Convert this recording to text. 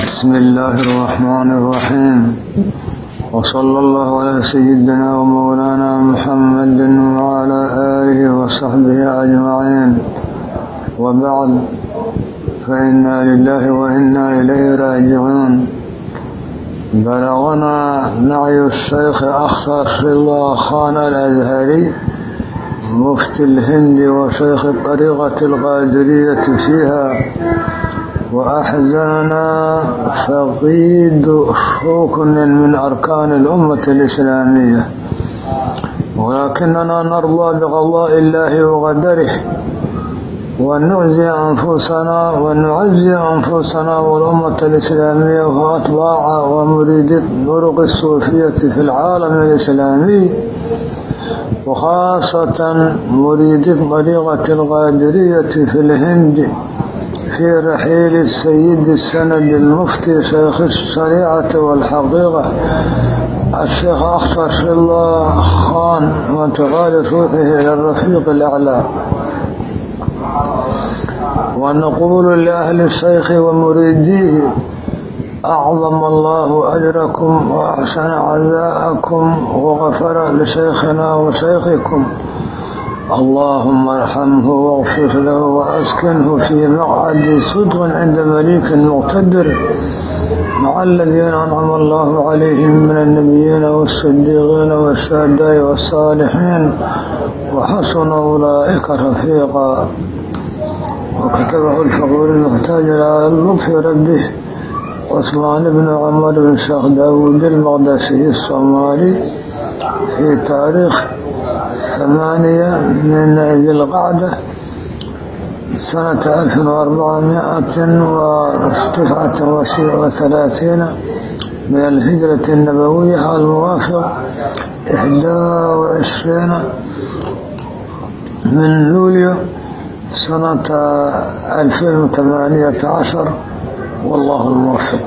بسم الله الرحمن الرحيم وصلى الله على سيدنا ومولانا محمد وعلى آله وصحبه أجمعين وبعد فإنا لله وإنا إليه راجعون. بلغنا نعي الشيخ أخصر الله خان الأزهري مفتي الهند وشيخ الطريقة القادرية فيها، وأحزننا فقيد ركن من أركان الأمة الإسلامية، ولكننا نرضى بقضاء الله وقدره ونعزي أنفسنا والأمة الإسلامية وأتباع ومريد الطرق الصوفية في العالم الإسلامي، وخاصة مريد الطريقة القادرية في الهند في رحيل السيد السند المفتي شيخ الشريعة والحقيقة الشيخ أخصر الله خان وانتقال روحه إلى الرفيق الأعلى. ونقول لأهل الشيخ ومريديه: أعظم الله أجركم وأحسن عزاءكم وغفر لشيخنا وشيخكم، اللهم ارحمه واغفر له وأسكنه في مقعد صدق عند مليك مقتدر مع الذين أنعم الله عليهم من النبيين والصديقين والشهداء والصالحين وحسن أولئك رفيقا. وكتبه الفقير المحتاج إلى لطف ربه عثمان بن عمر بن شيخ داود المقدسي الصومالي في تاريخ 8 من ذي القعدة سنة 1439 من الهجرة النبوية الموافق 21 من لوليو سنة 2018، والله الموفق.